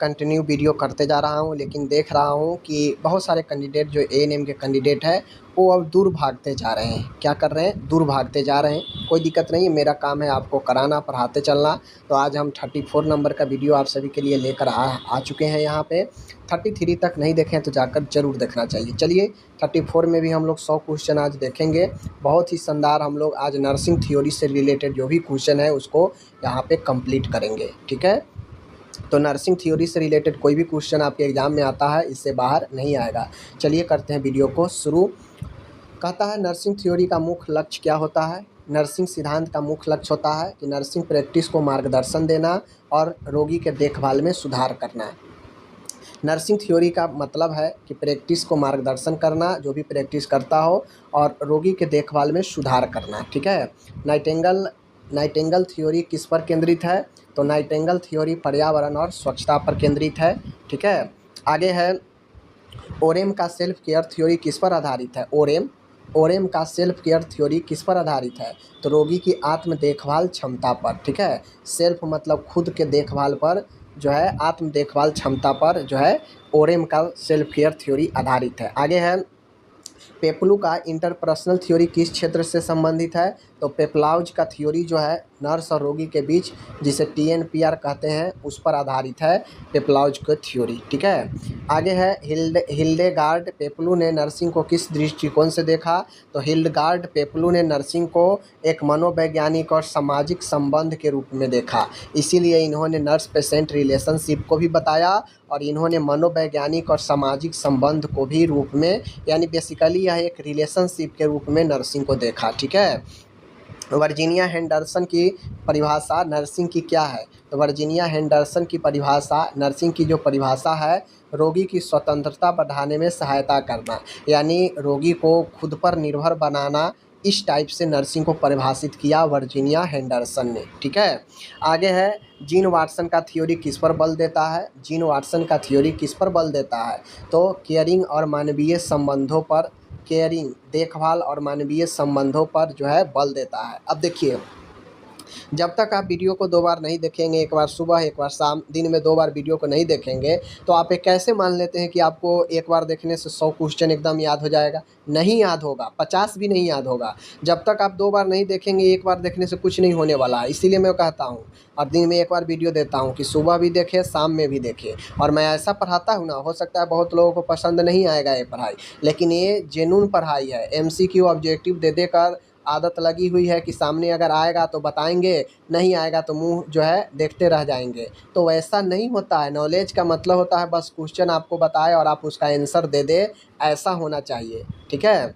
Continue video करते जा रहा हूँ, लेकिन देख रहा हूँ कि बहुत सारे कैंडिडेट जो एएनएम के कैंडिडेट हैं वो अब दूर भागते जा रहे हैं। क्या कर रहे हैं? दूर भागते जा रहे हैं। कोई दिक्कत नहीं है, मेरा काम है आपको कराना, पढ़ाते चलना। तो आज हम 34 नंबर का वीडियो आप सभी के लिए लेकर आ चुके हैं यहाँ पे। 33 तक नहीं देखे हैं तो जाकर ज़रूर देखना चाहिए। चलिए 34 में भी हम लोग 100 क्वेश्चन आज देखेंगे। बहुत ही शानदार हम लोग आज नर्सिंग थ्योरी से रिलेटेड जो भी क्वेश्चन है उसको यहाँ पे कंप्लीट करेंगे। ठीक है, तो नर्सिंग थ्योरी से रिलेटेड कोई भी क्वेश्चन आपके एग्ज़ाम में आता है इससे बाहर नहीं आएगा। चलिए करते हैं वीडियो को शुरू। कहता है नर्सिंग थ्योरी का मुख्य लक्ष्य क्या होता है? नर्सिंग सिद्धांत का मुख्य लक्ष्य होता है कि नर्सिंग प्रैक्टिस को मार्गदर्शन देना और रोगी के देखभाल में सुधार करना। नर्सिंग थ्योरी का मतलब है कि प्रैक्टिस को मार्गदर्शन करना, जो भी प्रैक्टिस करता हो, और रोगी के देखभाल में सुधार करना। ठीक है, नाइटिंगेल थ्योरी किस पर केंद्रित है? तो नाइटिंगेल थ्योरी पर्यावरण और स्वच्छता पर केंद्रित है। ठीक है, आगे है ओरेम का सेल्फ केयर थ्योरी किस पर आधारित है? ओरेम का सेल्फ केयर थ्योरी किस पर आधारित है? तो रोगी की आत्म देखभाल क्षमता पर। ठीक है, सेल्फ मतलब खुद के देखभाल पर जो है, आत्म देखभाल क्षमता पर जो है ओरेम का सेल्फ केयर थ्योरी आधारित है। आगे है पेप्लू का इंटरपर्सनल थ्योरी किस क्षेत्र से संबंधित है? तो पेप्लाउज का थ्योरी जो है नर्स और रोगी के बीच, जिसे टीएनपीआर कहते हैं, उस पर आधारित है पेप्लाउज का थ्योरी। ठीक है, आगे है हिल्डेगार्ड पेप्लू ने नर्सिंग को किस दृष्टिकोण से देखा? तो हिल्डेगार्ड पेप्लू ने नर्सिंग को एक मनोवैज्ञानिक और सामाजिक संबंध के रूप में देखा। इसीलिए इन्होंने नर्स पेशेंट रिलेशनशिप को भी बताया और इन्होंने मनोवैज्ञानिक और सामाजिक संबंध को भी रूप में, यानी बेसिकली यह एक रिलेशनशिप के रूप में नर्सिंग को देखा। ठीक है, वर्जीनिया हेंडरसन की परिभाषा नर्सिंग की क्या है? तो वर्जीनिया हेंडरसन की परिभाषा, नर्सिंग की जो परिभाषा है, रोगी की स्वतंत्रता बढ़ाने में सहायता करना, यानी रोगी को खुद पर निर्भर बनाना। इस टाइप से नर्सिंग को परिभाषित किया वर्जीनिया हेंडरसन ने। ठीक है, आगे है जीन वाटसन का थ्योरी किस पर बल देता है? जीन वाटसन का थ्योरी किस पर बल देता है? तो केयरिंग और मानवीय संबंधों पर, केयरिंग देखभाल और मानवीय संबंधों पर जो है बल देता है। अब देखिए, जब तक आप वीडियो को 2 बार नहीं देखेंगे, एक बार सुबह एक बार शाम, दिन में 2 बार वीडियो को नहीं देखेंगे, तो आप ये कैसे मान लेते हैं कि आपको एक बार देखने से 100 क्वेश्चन एकदम याद हो जाएगा? नहीं याद होगा, 50 भी नहीं याद होगा। जब तक आप 2 बार नहीं देखेंगे, एक बार देखने से कुछ नहीं होने वाला है। इसीलिए मैं कहता हूँ और दिन में एक बार वीडियो देता हूँ कि सुबह भी देखें, शाम में भी देखें। और मैं ऐसा पढ़ाता हूँ ना, हो सकता है बहुत लोगों को पसंद नहीं आएगा ये पढ़ाई, लेकिन ये जेन्युइन पढ़ाई है। एमसीक्यू ऑब्जेक्टिव दे देकर आदत लगी हुई है कि सामने अगर आएगा तो बताएंगे, नहीं आएगा तो मुंह जो है देखते रह जाएंगे। तो वैसा नहीं होता है। नॉलेज का मतलब होता है बस क्वेश्चन आपको बताए और आप उसका आंसर दे दे, ऐसा होना चाहिए। ठीक है,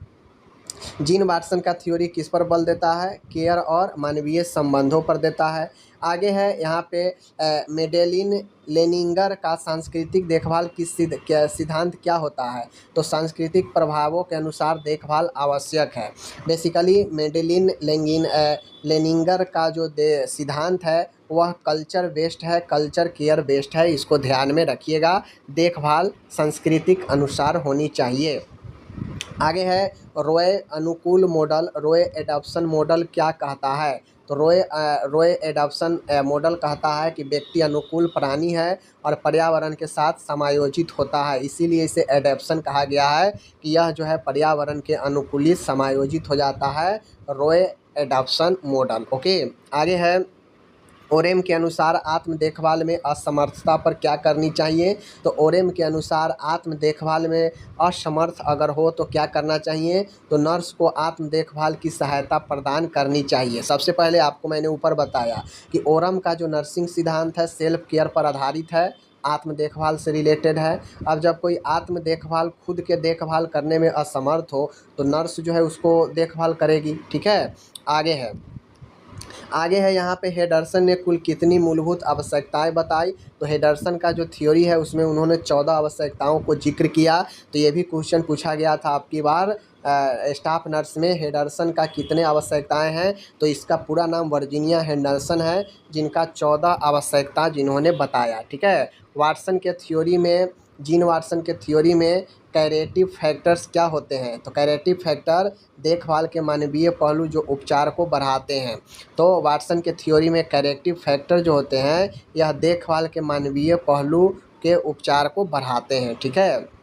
जीन वाटसन का थ्योरी किस पर बल देता है? केयर और मानवीय संबंधों पर देता है। आगे है यहाँ पे मेडेलिन लेनिंगर का सांस्कृतिक देखभाल किस सिद्धांत क्या होता है? तो सांस्कृतिक प्रभावों के अनुसार देखभाल आवश्यक है। बेसिकली मेडेलिन लेनिंगर का जो सिद्धांत है वह कल्चर बेस्ड है, कल्चर केयर बेस्ड है। इसको ध्यान में रखिएगा। देखभाल सांस्कृतिक अनुसार होनी चाहिए। आगे है रॉय अनुकूल मॉडल, रॉय एडॉप्शन मॉडल क्या कहता है? तो रॉय एडॉप्शन मॉडल कहता है कि व्यक्ति अनुकूल प्राणी है और पर्यावरण के साथ समायोजित होता है, इसीलिए इसे एडॉप्शन कहा गया है कि यह जो है पर्यावरण के अनुकूलित समायोजित हो जाता है। Roy adoption model. ओके, आगे है ओरेम के अनुसार आत्म देखभाल में असमर्थता पर क्या करनी चाहिए? तो ओरेम के अनुसार आत्म देखभाल में असमर्थ अगर हो तो क्या करना चाहिए? तो नर्स को आत्म देखभाल की सहायता प्रदान करनी चाहिए। सबसे पहले आपको मैंने ऊपर बताया कि ओरम का जो नर्सिंग सिद्धांत है सेल्फ केयर पर आधारित है, आत्म देखभाल से रिलेटेड है। अब जब कोई आत्म देखभाल खुद के देखभाल करने में असमर्थ हो तो नर्स जो है उसको देखभाल करेगी। ठीक है, आगे है यहाँ पे हेडरसन ने कुल कितनी मूलभूत आवश्यकताएं बताई? तो हेडरसन का जो थ्योरी है उसमें उन्होंने 14 आवश्यकताओं को जिक्र किया। तो ये भी क्वेश्चन पूछा गया था आपकी बार स्टाफ नर्स में, हेडरसन का कितने आवश्यकताएं हैं? तो इसका पूरा नाम वर्जीनिया हेंडरसन है, जिनका 14 आवश्यकता जिन्होंने बताया। ठीक है, वाटसन के थ्योरी में, जीन वाटसन के थ्योरी में कैरेटिव फैक्टर्स क्या होते हैं? तो कैरेटिव फैक्टर देखभाल के मानवीय पहलू जो उपचार को बढ़ाते हैं। तो वाटसन के थ्योरी में कैरेटिव फैक्टर जो होते हैं यह देखभाल के मानवीय पहलू के उपचार को बढ़ाते हैं। ठीक है।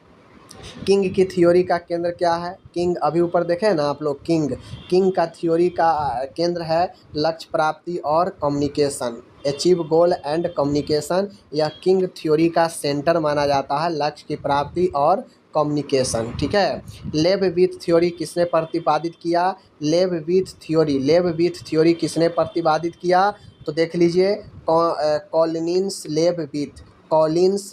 किंग की थ्योरी का केंद्र क्या है? किंग अभी ऊपर देखे ना आप लोग, किंग का थ्योरी का केंद्र है लक्ष्य प्राप्ति और communication, achieve goal and communication. यह किंग थ्योरी का सेंटर माना जाता है, लक्ष्य की प्राप्ति और कम्युनिकेशन। ठीक है। लेबविथ थ्योरी किसने प्रतिपादित किया? लेबविथ थ्योरी किसने प्रतिपादित किया? तो देख लीजिए, कॉलिन्स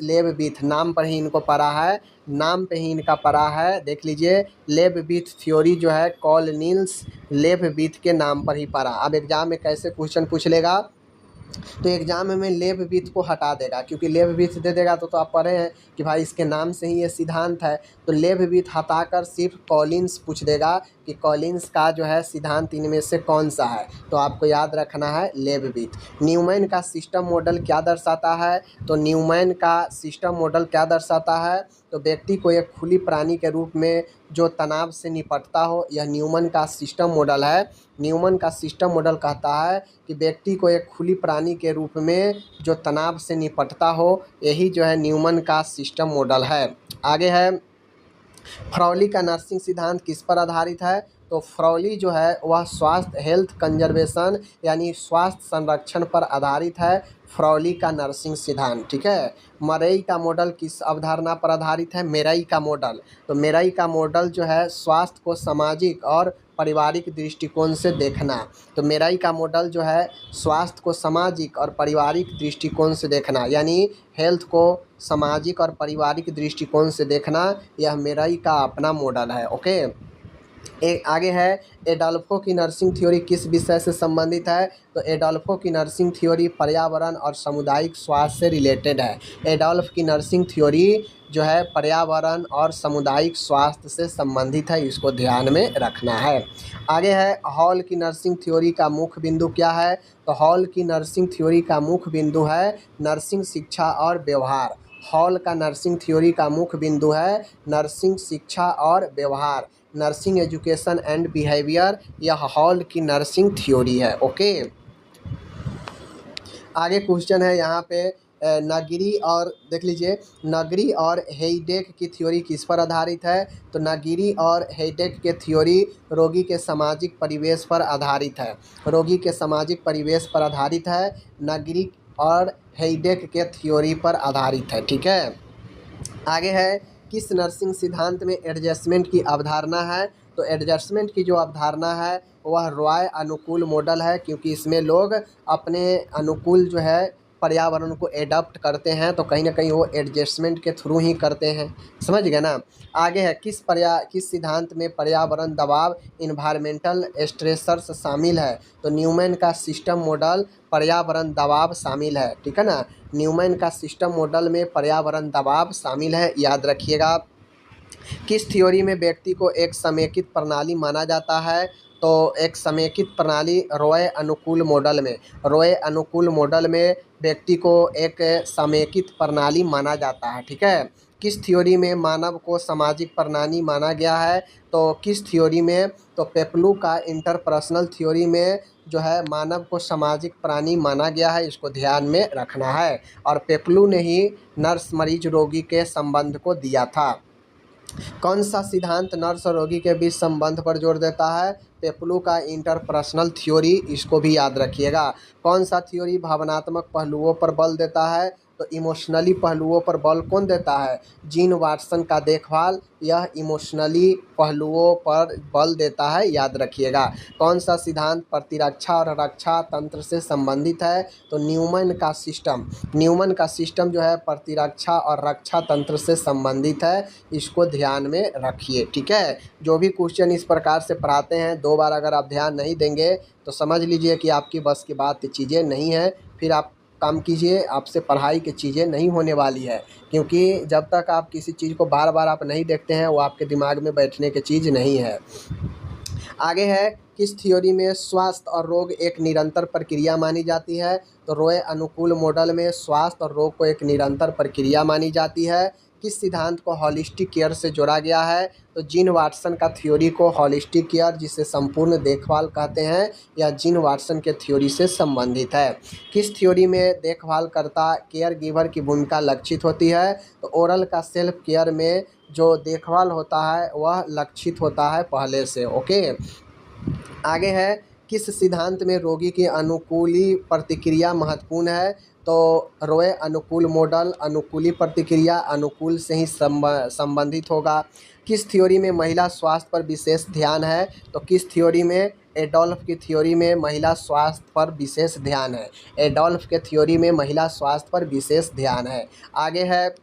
लेबविथ, नाम पर ही इनको पढ़ा है, नाम पे ही इनका पढ़ा है। देख लीजिए, लेबविथ थ्योरी जो है कॉलिन्स लेबविथ के नाम पर ही पढ़ा। अब एग्जाम में कैसे क्वेश्चन पूछ लेगा, तो एग्जाम में लेबविथ को हटा देगा, क्योंकि लेबविथ दे देगा तो आप पढ़े हैं कि भाई इसके नाम से ही ये सिद्धांत है। तो लेबविथ हटाकर सिर्फ कॉलिन्स पूछ देगा कि कॉलिन्स का जो है सिद्धांत इनमें से कौन सा है, तो आपको याद रखना है लेबविथ। न्यूमैन का सिस्टम मॉडल क्या दर्शाता है? तो न्यूमैन का सिस्टम मॉडल क्या दर्शाता है? तो व्यक्ति को एक खुली प्राणी के रूप में जो तनाव से निपटता हो, यह न्यूमैन का सिस्टम मॉडल है। न्यूमैन का सिस्टम मॉडल कहता है कि व्यक्ति को एक खुली प्राणी के रूप में जो तनाव से निपटता हो, यही जो है न्यूमैन का सिस्टम मॉडल है। आगे है, फ्राउली का नर्सिंग सिद्धांत किस पर आधारित है? तो फ्राउली जो है वह स्वास्थ्य हेल्थ कंजर्वेशन यानी स्वास्थ्य संरक्षण पर आधारित है, फ्राउली का नर्सिंग सिद्धांत। ठीक है। मरेई का मॉडल किस अवधारणा पर आधारित है? मेराई का मॉडल। तो मेराई का मॉडल जो है स्वास्थ्य को सामाजिक और पारिवारिक दृष्टिकोण से देखना। तो मेराई का मॉडल जो है स्वास्थ्य को सामाजिक और पारिवारिक दृष्टिकोण से देखना, यानी हेल्थ को सामाजिक और पारिवारिक दृष्टिकोण से देखना, यह मेराई का अपना मॉडल है। ओके। आगे है, एडोल्फो की नर्सिंग थ्योरी किस विषय से संबंधित है? तो एडोल्फो की नर्सिंग थ्योरी पर्यावरण और सामुदायिक स्वास्थ्य से रिलेटेड है। एडोल्फ की नर्सिंग थ्योरी जो है पर्यावरण और सामुदायिक स्वास्थ्य से संबंधित है, इसको ध्यान में रखना है। आगे है, हॉल की नर्सिंग थ्योरी का मुख्य बिंदु क्या है? तो हॉल की नर्सिंग थ्योरी का मुख्य बिंदु है नर्सिंग शिक्षा और व्यवहार। हॉल का नर्सिंग थ्योरी का मुख्य बिंदु है नर्सिंग शिक्षा और व्यवहार, नर्सिंग एजुकेशन एंड बिहेवियर, यह हॉल की नर्सिंग थ्योरी है। ओके। आगे क्वेश्चन है यहाँ पे, नगरी और देख लीजिए, नगरी और हेइडेक की थ्योरी किस पर आधारित है? तो नगरी और हेइडेक के थ्योरी रोगी के सामाजिक परिवेश पर आधारित है, रोगी के सामाजिक परिवेश पर आधारित है, नगरी और हेइडेक के थ्योरी पर आधारित है। ठीक है। आगे है, किस नर्सिंग सिद्धांत में एडजस्टमेंट की अवधारणा है? तो एडजस्टमेंट की जो अवधारणा है वह रॉय अनुकूल मॉडल है, क्योंकि इसमें लोग अपने अनुकूल जो है पर्यावरण को एडॉप्ट करते हैं, तो कहीं ना कहीं वो एडजस्टमेंट के थ्रू ही करते हैं। समझ गए ना। आगे है, किस सिद्धांत में पर्यावरण दबाव इन्वायरमेंटल स्ट्रेसर्स शामिल है? तो न्यूमैन का सिस्टम मॉडल पर्यावरण दबाव शामिल है। ठीक है ना। न्यूमैन का सिस्टम मॉडल में पर्यावरण दबाव शामिल है, याद रखिएगा। किस थ्योरी में व्यक्ति को एक समेकित प्रणाली माना जाता है? तो एक समेकित प्रणाली रॉय अनुकूल मॉडल में, रॉय अनुकूल मॉडल में व्यक्ति को एक समेकित प्रणाली माना जाता है। ठीक है। किस थ्योरी में मानव को सामाजिक प्रणाली माना गया है? तो किस थ्योरी में? तो पेप्लू का इंटरपर्सनल थ्योरी में जो है मानव को सामाजिक प्राणी माना गया है, इसको ध्यान में रखना है। और पेप्लू ने ही नर्स मरीज रोगी के संबंध को दिया था। कौन सा सिद्धांत नर्स और रोगी के बीच संबंध पर जोर देता है? पेप्लू का इंटरपर्सनल थ्योरी, इसको भी याद रखिएगा। कौन सा थ्योरी भावनात्मक पहलुओं पर बल देता है? तो इमोशनली पहलुओं पर बल कौन देता है? जीन वाटसन का देखभाल, यह इमोशनली पहलुओं पर बल देता है, याद रखिएगा। कौन सा सिद्धांत प्रतिरक्षा और रक्षा तंत्र से संबंधित है? तो न्यूमैन का सिस्टम जो है प्रतिरक्षा और रक्षा तंत्र से संबंधित है, इसको ध्यान में रखिए। ठीक है। जो भी क्वेश्चन इस प्रकार से पढ़ाते हैं, 2 बार अगर आप ध्यान नहीं देंगे तो समझ लीजिए कि आपकी बस की बात चीज़ें नहीं है, फिर आप काम कीजिए, आपसे पढ़ाई की चीज़ें नहीं होने वाली है, क्योंकि जब तक आप किसी चीज़ को बार बार आप नहीं देखते हैं वो आपके दिमाग में बैठने की चीज़ नहीं है। आगे है, किस थ्योरी में स्वास्थ्य और रोग एक निरंतर प्रक्रिया मानी जाती है? तो रॉय अनुकूल मॉडल में स्वास्थ्य और रोग को एक निरंतर प्रक्रिया मानी जाती है। किस सिद्धांत को हॉलिस्टिक केयर से जोड़ा गया है? तो जीन वाटसन का थ्योरी को हॉलिस्टिक केयर, जिसे संपूर्ण देखभाल कहते हैं, या जीन वाटसन के थ्योरी से संबंधित है। किस थ्योरी में देखभालकर्ता केयर गिवर की भूमिका लक्षित होती है? तो ओरल का सेल्फ केयर में जो देखभाल होता है वह लक्षित होता है पहले से। ओके, आगे है, किस सिद्धांत में रोगी की अनुकूली प्रतिक्रिया महत्वपूर्ण है? तो रोय अनुकूल मॉडल, अनुकूली प्रतिक्रिया अनुकूल से ही संबंधित होगा। किस थ्योरी में महिला स्वास्थ्य पर विशेष ध्यान है? तो किस थ्योरी में? एडोल्फ की थ्योरी में महिला स्वास्थ्य पर विशेष ध्यान है। एडोल्फ के थ्योरी में महिला स्वास्थ्य पर विशेष ध्यान है। आगे है,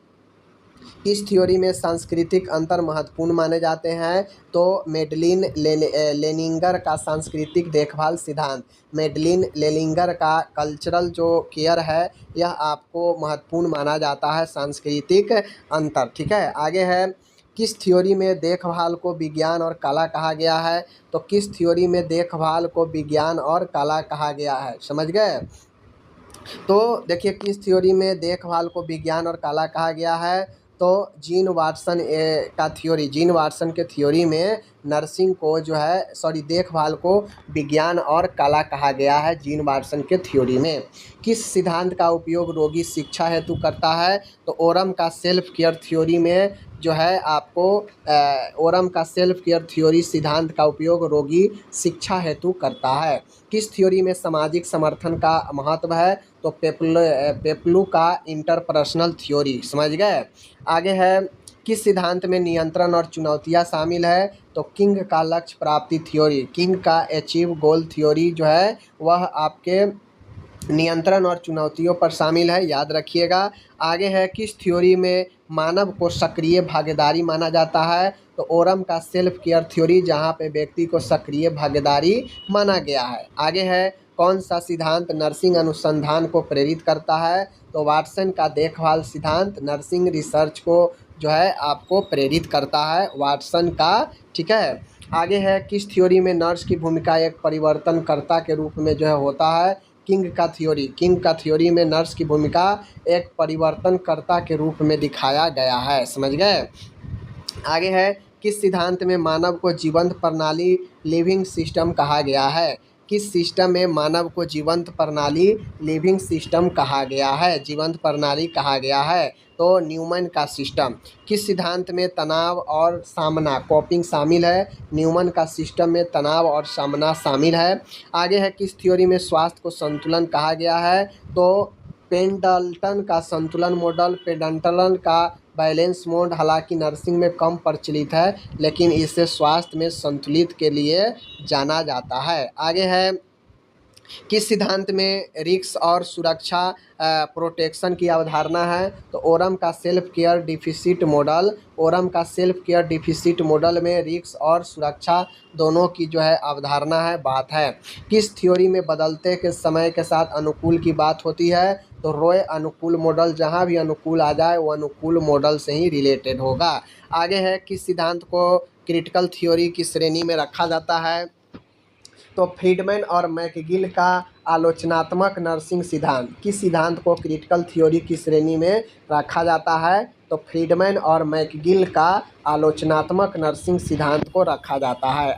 इस थ्योरी में सांस्कृतिक अंतर महत्वपूर्ण माने जाते हैं? तो मेडलिन लेनिंगर का सांस्कृतिक देखभाल सिद्धांत, मेडलिन लेनिंगर का कल्चरल जो केयर है, यह आपको महत्वपूर्ण माना जाता है, सांस्कृतिक अंतर। ठीक है, आगे है, किस थ्योरी में देखभाल को विज्ञान और कला कहा गया है? तो किस थ्योरी में देखभाल को विज्ञान और कला कहा गया है? समझ गए? तो देखिए, किस थ्योरी में देखभाल को विज्ञान और कला कहा गया है? तो जीन वाटसन का थ्योरी, जीन वाटसन के थ्योरी में नर्सिंग को जो है देखभाल को विज्ञान और कला कहा गया है जीन वाटसन के थ्योरी में। किस सिद्धांत का उपयोग रोगी शिक्षा हेतु करता है? तो ओरम का सेल्फ केयर थ्योरी में जो है आपको ओरम का सेल्फ केयर थ्योरी सिद्धांत का उपयोग रोगी शिक्षा हेतु करता है। किस थ्योरी में सामाजिक समर्थन का महत्व है? तो पेप्लू का इंटरपर्सनल थ्योरी। समझ गए? आगे है, किस सिद्धांत में नियंत्रण और चुनौतियां शामिल है? तो किंग का लक्ष्य प्राप्ति थ्योरी, किंग का अचीव गोल थ्योरी जो है वह आपके नियंत्रण और चुनौतियों पर शामिल है, याद रखिएगा। आगे है, किस थ्योरी में मानव को सक्रिय भागीदारी माना जाता है? तो ओरम का सेल्फ केयर थ्योरी, जहाँ पे व्यक्ति को सक्रिय भागीदारी माना गया है। आगे है, कौन सा सिद्धांत नर्सिंग अनुसंधान को प्रेरित करता है? तो वाटसन का देखभाल सिद्धांत नर्सिंग रिसर्च को जो है आपको प्रेरित करता है, वाटसन का। ठीक है, आगे है, किस थ्योरी में नर्स की भूमिका एक परिवर्तनकर्ता के रूप में जो है होता है? किंग का थ्योरी, किंग का थ्योरी में नर्स की भूमिका एक परिवर्तनकर्ता के रूप में दिखाया गया है। समझ गए? आगे है, किस सिद्धांत में मानव को जीवंत प्रणाली लिविंग सिस्टम कहा गया है? किस सिस्टम में मानव को जीवंत प्रणाली लिविंग सिस्टम कहा गया है, जीवंत प्रणाली कहा गया है? तो न्यूमन का सिस्टम। किस सिद्धांत में तनाव और सामना कोपिंग शामिल है? न्यूमन का सिस्टम में तनाव और सामना शामिल है। आगे है, किस थ्योरी में स्वास्थ्य को संतुलन कहा गया है? तो पेंडल्टन का संतुलन मॉडल, पेंडल्टन का बैलेंस मोड हालांकि नर्सिंग में कम प्रचलित है, लेकिन इसे स्वास्थ्य में संतुलित के लिए जाना जाता है। आगे है, किस सिद्धांत में रिस्क और सुरक्षा प्रोटेक्शन की अवधारणा है? तो ओरम का self care deficit model, Oram का सेल्फ केयर डिफिसिट मॉडल में रिस्क और सुरक्षा दोनों की जो है अवधारणा है, बात है। किस थ्योरी में बदलते के समय के साथ अनुकूल की बात होती है? तो रोय अनुकूल मॉडल, जहाँ भी अनुकूल आ जाए वो अनुकूल मॉडल से ही रिलेटेड होगा। आगे है, किस सिद्धांत को क्रिटिकल थ्योरी की श्रेणी में रखा जाता है? तो फ्रीडमैन और मैकगिल का आलोचनात्मक नर्सिंग सिद्धांत, किस सिद्धांत को क्रिटिकल थ्योरी की श्रेणी में रखा जाता है? तो फ्रीडमैन और मैकगिल का आलोचनात्मक नर्सिंग सिद्धांत को रखा जाता है।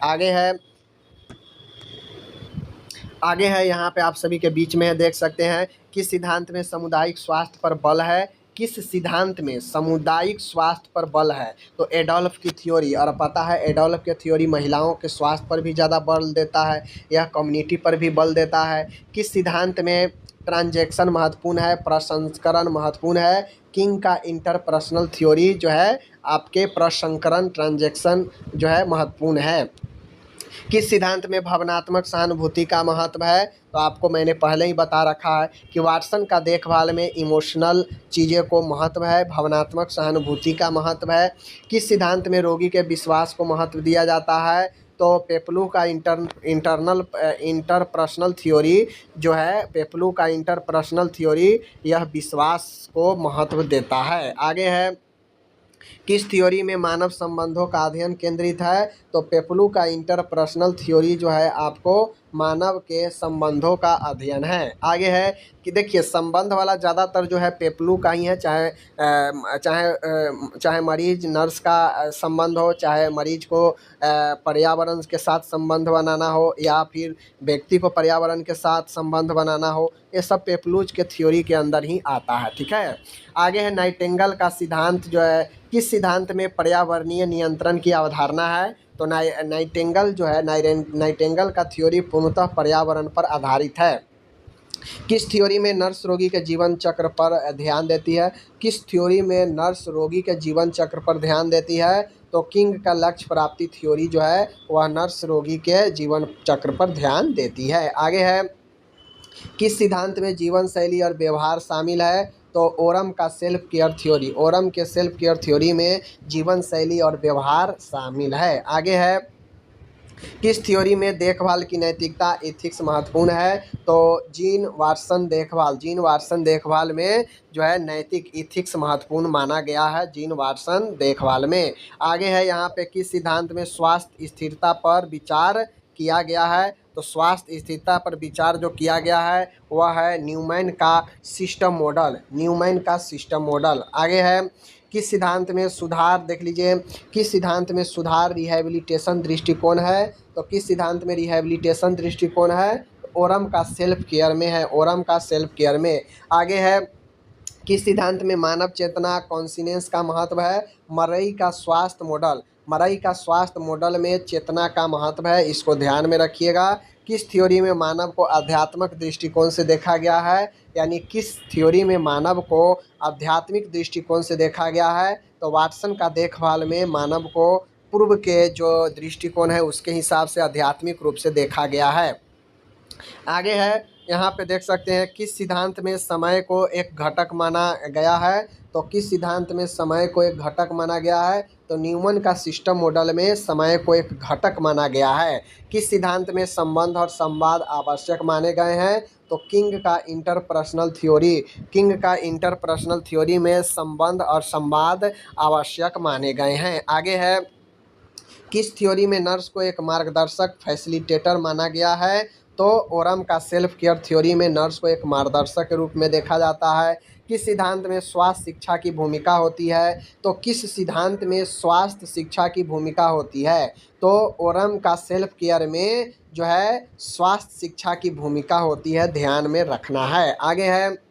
आगे है यहाँ पे आप सभी के बीच में देख सकते हैं, किस सिद्धांत में सामुदायिक स्वास्थ्य पर बल है? किस सिद्धांत में सामुदायिक स्वास्थ्य पर बल है? तो एडोल्फ की थ्योरी, और पता है एडोल्फ की थ्योरी महिलाओं के स्वास्थ्य पर भी ज़्यादा बल देता है, यह कम्युनिटी पर भी बल देता है। किस सिद्धांत में ट्रांजैक्शन महत्वपूर्ण है, प्रसंस्करण महत्वपूर्ण है? किंग का इंटरपर्सनल थ्योरी जो है आपके प्रसंस्करण ट्रांजैक्शन जो है महत्वपूर्ण है। किस सिद्धांत में भावनात्मक सहानुभूति का महत्व है? तो आपको मैंने पहले ही बता रखा है कि वाटसन का देखभाल में इमोशनल चीज़ें को महत्व है, भावनात्मक सहानुभूति का महत्व है। किस सिद्धांत में रोगी के विश्वास को महत्व दिया जाता है? तो पेप्लू का इंटरपर्सनल थ्योरी जो है, पेप्लू का इंटरपर्सनल थ्योरी यह विश्वास को महत्व देता है। आगे है, किस थ्योरी में मानव संबंधों का अध्ययन केंद्रित है? तो पेप्लू का इंटरपर्सनल थ्योरी जो है आपको मानव के संबंधों का अध्ययन है। आगे है कि देखिए संबंध वाला ज़्यादातर जो है पेपलू का ही है, चाहे मरीज नर्स का संबंध हो, चाहे मरीज को पर्यावरण के साथ संबंध बनाना हो, या फिर व्यक्ति को पर्यावरण के साथ संबंध बनाना हो, ये सब पेपलूज के थ्योरी के अंदर ही आता है। ठीक है, आगे है नाइटिंगेल का सिद्धांत जो है, किस सिद्धांत में पर्यावरणीय नियंत्रण की अवधारणा है। तो नाइटिंगेल जो है, नाइटिंगेल का थ्योरी पूर्णतः पर्यावरण पर आधारित है। किस थ्योरी में नर्स रोगी के जीवन चक्र पर ध्यान देती है। किस थ्योरी में नर्स रोगी के जीवन चक्र पर ध्यान देती है। तो किंग का लक्ष्य प्राप्ति थ्योरी जो है वह नर्स रोगी के जीवन चक्र पर ध्यान देती है। आगे है किस सिद्धांत में जीवन शैली और व्यवहार शामिल है। तो ओरम का सेल्फ केयर थ्योरी, ओरम के सेल्फ केयर थ्योरी में जीवन शैली और व्यवहार शामिल है। आगे है किस थ्योरी में देखभाल की नैतिकता एथिक्स महत्वपूर्ण है। तो जीन वाटसन देखभाल में जो है नैतिक एथिक्स महत्वपूर्ण माना गया है, जीन वाटसन देखभाल में। आगे है यहाँ पे किस सिद्धांत में स्वास्थ्य स्थिरता पर विचार किया गया है। तो स्वास्थ्य स्थिरता पर विचार जो किया गया है वह है न्यूमैन का सिस्टम मॉडल। आगे है किस सिद्धांत में सुधार, देख लीजिए किस सिद्धांत में सुधार रिहैबिलिटेशन दृष्टिकोण है। तो किस सिद्धांत में रिहैबिलिटेशन दृष्टिकोण है। ओरम का सेल्फ केयर में। आगे है किस सिद्धांत में मानव चेतना कॉन्शियस का महत्व है। मरई का स्वास्थ्य मॉडल में चेतना का महत्व है, इसको ध्यान में रखिएगा। किस थ्योरी में मानव को आध्यात्मिक दृष्टिकोण से देखा गया है, यानी किस थ्योरी में मानव को आध्यात्मिक दृष्टिकोण से देखा गया है। तो वाटसन का देखभाल में मानव को पूर्व के जो दृष्टिकोण है उसके हिसाब से आध्यात्मिक रूप से देखा गया है। आगे है यहाँ पे देख सकते हैं किस सिद्धांत में समय को एक घटक माना गया है। तो किस सिद्धांत में समय को एक घटक माना गया है। तो न्यूमन का सिस्टम मॉडल में समय को एक घटक माना गया है। किस सिद्धांत में संबंध और संवाद आवश्यक माने गए हैं। तो किंग का इंटरपर्सनल थ्योरी में संबंध और संवाद आवश्यक माने गए हैं। आगे है किस थ्योरी में नर्स को एक मार्गदर्शक फैसिलिटेटर माना गया है। तो ओरम का सेल्फ केयर थ्योरी में नर्स को एक मार्गदर्शक के रूप में देखा जाता है। किस सिद्धांत में स्वास्थ्य शिक्षा की भूमिका होती है। तो किस सिद्धांत में स्वास्थ्य शिक्षा की भूमिका होती है। तो ओरम का सेल्फ केयर में जो है स्वास्थ्य शिक्षा की भूमिका होती है, ध्यान में रखना है। आगे है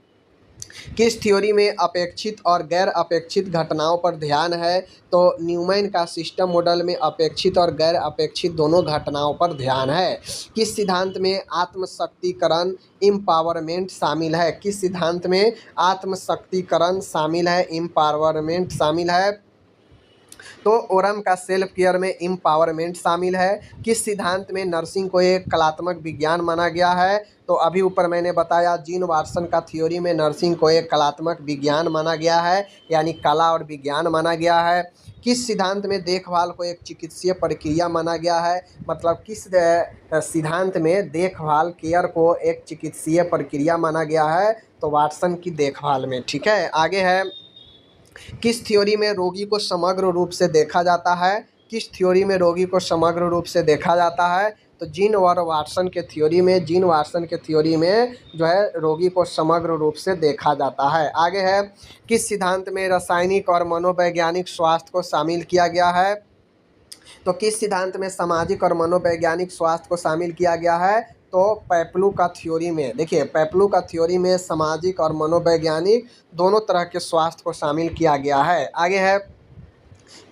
किस थ्योरी में अपेक्षित और गैर अपेक्षित घटनाओं पर ध्यान है। तो न्यूमैन का सिस्टम मॉडल में अपेक्षित और गैर अपेक्षित दोनों घटनाओं पर ध्यान है। किस सिद्धांत में आत्मशक्तिकरण एम्पावरमेंट शामिल है। किस सिद्धांत में आत्मशक्तिकरण शामिल है, एम्पावरमेंट शामिल है। तो ओरम का सेल्फ केयर में एम्पावरमेंट शामिल है। किस सिद्धांत में नर्सिंग को एक कलात्मक विज्ञान माना गया है। तो अभी ऊपर मैंने बताया जीन वाटसन का थ्योरी में नर्सिंग को एक कलात्मक विज्ञान माना गया है, यानी कला और विज्ञान माना गया है। किस सिद्धांत में देखभाल को एक चिकित्सीय प्रक्रिया माना गया है। मतलब किस सिद्धांत में देखभाल केयर को एक चिकित्सीय प्रक्रिया माना गया है। तो वाटसन की देखभाल में। ठीक है, आगे है किस थ्योरी में रोगी को समग्र रूप से देखा जाता है। किस थ्योरी में रोगी को समग्र रूप से देखा जाता है। तो जीन वाटसन के थ्योरी में जो है रोगी को समग्र रूप से देखा जाता है। आगे है किस सिद्धांत में रासायनिक और मनोवैज्ञानिक स्वास्थ्य को शामिल किया गया है। तो किस सिद्धांत में सामाजिक और मनोवैज्ञानिक स्वास्थ्य को शामिल किया गया है। तो पेपलू का थ्योरी में, देखिए पेपलू का थ्योरी में सामाजिक और मनोवैज्ञानिक दोनों तरह के स्वास्थ्य को शामिल किया गया है। आगे है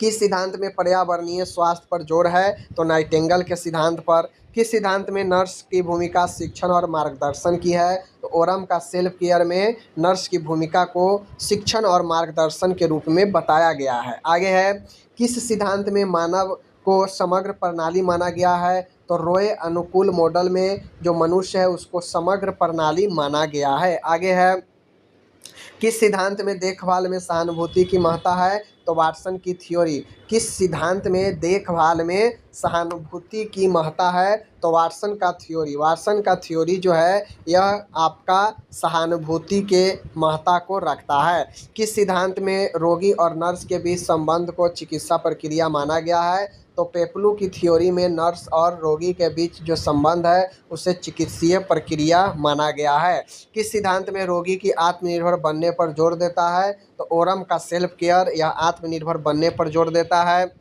किस सिद्धांत में पर्यावरणीय स्वास्थ्य पर जोर है। तो नाइटिंगेल के सिद्धांत पर। किस सिद्धांत में नर्स की भूमिका शिक्षण और मार्गदर्शन की है। तो ओरम का सेल्फ केयर में नर्स की भूमिका को शिक्षण और मार्गदर्शन के रूप में बताया गया है। आगे है किस सिद्धांत में मानव को समग्र प्रणाली माना गया है। तो रोय अनुकूल मॉडल में जो मनुष्य है उसको समग्र प्रणाली माना गया है। आगे है किस सिद्धांत में देखभाल में सहानुभूति की महत्ता है। तो वाटसन की थ्योरी। किस सिद्धांत में देखभाल में सहानुभूति की महत्ता है, तो वाटसन का थ्योरी। वाटसन का थ्योरी जो है यह आपका सहानुभूति के महत्ता को रखता है। किस सिद्धांत में रोगी और नर्स के बीच संबंध को चिकित्सा प्रक्रिया माना गया है, तो पेपलू की थ्योरी में नर्स और रोगी के बीच जो संबंध है उसे चिकित्सीय प्रक्रिया माना गया है। किस सिद्धांत में रोगी की आत्मनिर्भर बनने पर जोर देता है, तो ओरम का सेल्फ केयर यह आत्मनिर्भर बनने पर जोर देता है।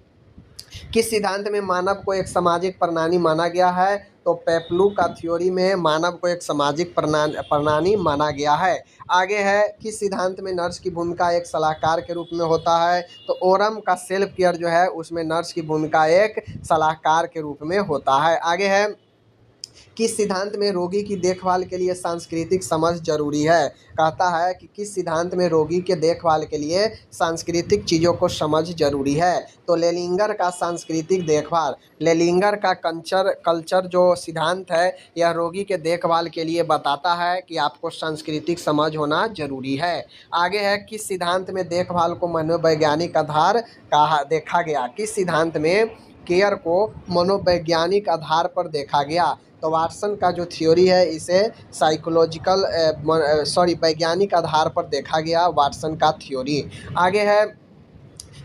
किस सिद्धांत में मानव को एक सामाजिक प्राणी माना गया है, तो पेपलू का थ्योरी में मानव को एक सामाजिक प्राणी माना गया है। आगे है किस सिद्धांत में नर्स की भूमिका एक सलाहकार के रूप में होता है, तो ओरम का सेल्फ केयर जो है उसमें नर्स की भूमिका एक सलाहकार के रूप में होता है। आगे है किस सिद्धांत में रोगी की देखभाल के लिए सांस्कृतिक समझ जरूरी है, कहता है कि किस सिद्धांत में रोगी के देखभाल के लिए सांस्कृतिक चीज़ों को समझ जरूरी है, तो लेलिंगर का सांस्कृतिक देखभाल। लेलिंगर का कल्चर जो सिद्धांत है यह रोगी के देखभाल के लिए बताता है कि आपको सांस्कृतिक समझ होना जरूरी है। आगे है किस सिद्धांत में देखभाल को मनोवैज्ञानिक आधार कहा देखा गया, किस सिद्धांत में केयर को मनोवैज्ञानिक आधार पर देखा गया, तो वाटसन का जो थ्योरी है इसे वैज्ञानिक आधार पर देखा गया, वाटसन का थ्योरी। आगे है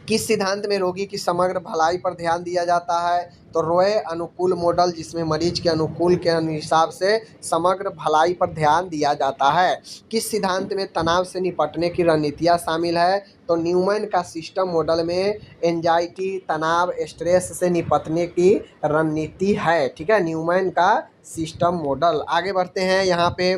किस सिद्धांत में रोगी की समग्र भलाई पर ध्यान दिया जाता है, तो रोय अनुकूल मॉडल जिसमें मरीज के अनुकूल के हिसाब से समग्र भलाई पर ध्यान दिया जाता है। किस सिद्धांत में तनाव से निपटने की रणनीतियाँ शामिल है, तो न्यूमैन का सिस्टम मॉडल में एंजाइटी तनाव स्ट्रेस से निपटने की रणनीति है। ठीक है, न्यूमैन का सिस्टम मॉडल। आगे बढ़ते हैं यहाँ पे,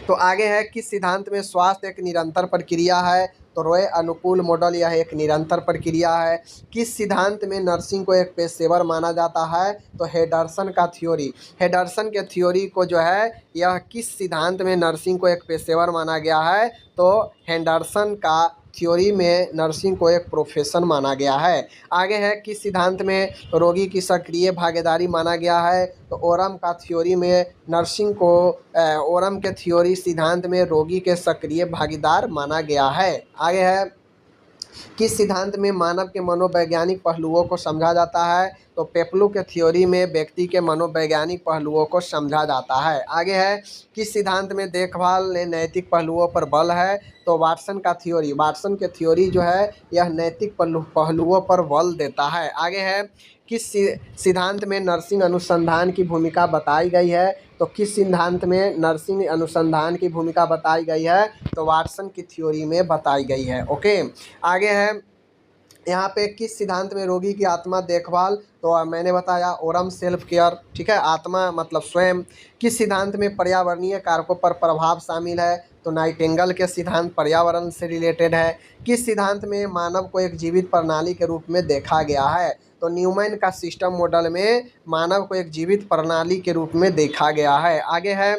तो आगे है किस सिद्धांत में स्वास्थ्य एक निरंतर प्रक्रिया है, तो रोय अनुकूल मॉडल यह एक निरंतर प्रक्रिया है। किस सिद्धांत में नर्सिंग को एक पेशेवर माना जाता है, तो हेडरसन का थ्योरी। हेडरसन के थ्योरी को जो है यह किस सिद्धांत में नर्सिंग को एक पेशेवर माना गया है, तो हेडरसन का थ्योरी में नर्सिंग को एक प्रोफेशन माना गया है। आगे है किस सिद्धांत में रोगी की सक्रिय भागीदारी माना गया है, तो ओरम का थ्योरी में नर्सिंग को ओरम के थ्योरी सिद्धांत में रोगी के सक्रिय भागीदार माना गया है। आगे है किस सिद्धांत में मानव के मनोवैज्ञानिक पहलुओं को समझा जाता है, तो पेपलू के थ्योरी में व्यक्ति के मनोवैज्ञानिक पहलुओं को समझा जाता है। आगे है किस सिद्धांत में देखभाल ने नैतिक पहलुओं पर बल है, तो वाटसन का थ्योरी। वाटसन के थ्योरी जो है यह नैतिक पहलुओं पर बल देता है। आगे है किस सिद्धांत में नर्सिंग अनुसंधान की भूमिका बताई गई है, तो किस सिद्धांत में नर्सिंग अनुसंधान की भूमिका बताई गई है, तो वाटसन की थ्योरी में बताई गई है। ओके, आगे है यहाँ पे किस सिद्धांत में रोगी की आत्मा देखभाल, तो मैंने बताया ओरम सेल्फ केयर। ठीक है, आत्मा मतलब स्वयं। किस सिद्धांत में पर्यावरणीय कारकों पर प्रभाव शामिल है, तो नाइटिंगेल के सिद्धांत पर्यावरण से रिलेटेड है। किस सिद्धांत में मानव को एक जीवित प्रणाली के रूप में देखा गया है, तो न्यूमैन का सिस्टम मॉडल में मानव को एक जीवित प्रणाली के रूप में देखा गया है। आगे है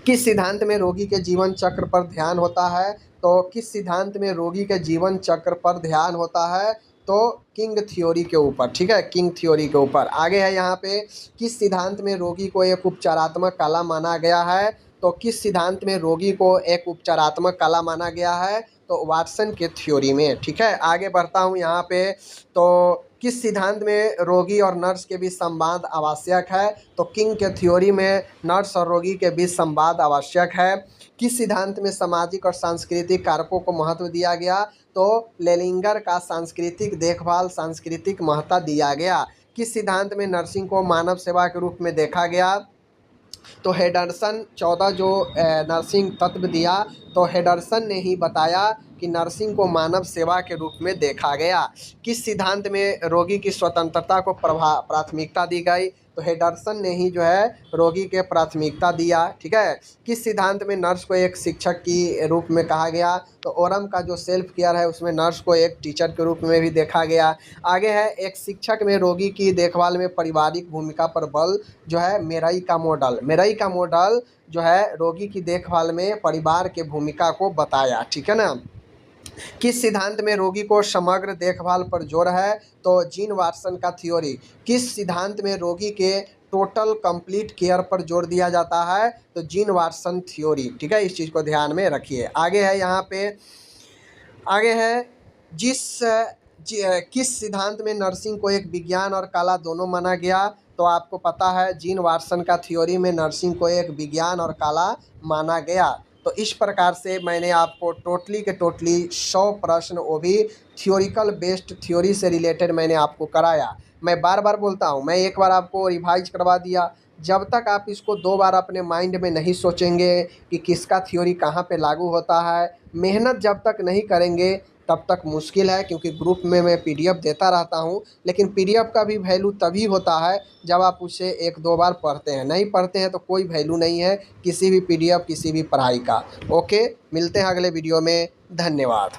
किस सिद्धांत में रोगी के जीवन चक्र पर ध्यान होता है, तो किस सिद्धांत में रोगी के जीवन चक्र पर ध्यान होता है, तो किंग थ्योरी के ऊपर। ठीक है, किंग थ्योरी के ऊपर। आगे है यहाँ पे किस सिद्धांत में रोगी को एक उपचारात्मक कला माना गया है, तो किस सिद्धांत में रोगी को एक उपचारात्मक कला माना गया है, तो वाटसन के थ्योरी में। ठीक है, आगे बढ़ता हूँ यहाँ पे, तो किस सिद्धांत में रोगी और नर्स के बीच संवाद आवश्यक है, तो किंग के थ्योरी में नर्स और रोगी के बीच संवाद आवश्यक है। किस सिद्धांत में सामाजिक और सांस्कृतिक कारकों को महत्व दिया गया, तो लेलिंगर का सांस्कृतिक देखभाल सांस्कृतिक महत्ता दिया गया। किस सिद्धांत में नर्सिंग को मानव सेवा के रूप में देखा गया, तो हेडरसन 14 जो नर्सिंग तत्व दिया, तो हेडरसन ने ही बताया कि नर्सिंग को मानव सेवा के रूप में देखा गया। किस सिद्धांत में रोगी की स्वतंत्रता को प्राथमिकता दी गई, तो हेडरसन ने ही जो है रोगी के प्राथमिकता दिया। ठीक है, किस सिद्धांत में नर्स को एक शिक्षक की रूप में कहा गया, तो ओरम का जो सेल्फ केयर है उसमें नर्स को एक टीचर के रूप में भी देखा गया। आगे है एक शिक्षक में रोगी की देखभाल में पारिवारिक भूमिका पर बल जो है मेराई का मॉडल। मेराई का मॉडल जो है रोगी की देखभाल में परिवार के भूमिका को बताया। ठीक है ना। किस सिद्धांत में रोगी को समग्र देखभाल पर जोर है, तो जीन वाटसन का थ्योरी। किस सिद्धांत में रोगी के टोटल कंप्लीट केयर पर जोर दिया जाता है, तो जीन वाटसन थ्योरी। ठीक है, इस चीज़ को ध्यान में रखिए। आगे है यहाँ पे, आगे है किस सिद्धांत में नर्सिंग को एक विज्ञान और कला दोनों माना गया? तो आपको पता है जीन वाटसन का थ्योरी में नर्सिंग को एक विज्ञान और कला माना गया। तो इस प्रकार से मैंने आपको टोटली के टोटली 100 प्रश्न, वो भी थ्योरिकल बेस्ड थ्योरी से रिलेटेड मैंने आपको कराया। मैं बार बार बोलता हूँ, मैं एक बार आपको रिवाइज करवा दिया। जब तक आप इसको 2 बार अपने माइंड में नहीं सोचेंगे कि किसका थ्योरी कहाँ पे लागू होता है, मेहनत जब तक नहीं करेंगे तब तक मुश्किल है। क्योंकि ग्रुप में मैं पीडीएफ देता रहता हूँ, लेकिन पीडीएफ का भी वैल्यू तभी होता है जब आप उसे 1-2 बार पढ़ते हैं। नहीं पढ़ते हैं तो कोई वैल्यू नहीं है किसी भी पीडीएफ, किसी भी पढ़ाई का। ओके, मिलते हैं अगले वीडियो में। धन्यवाद।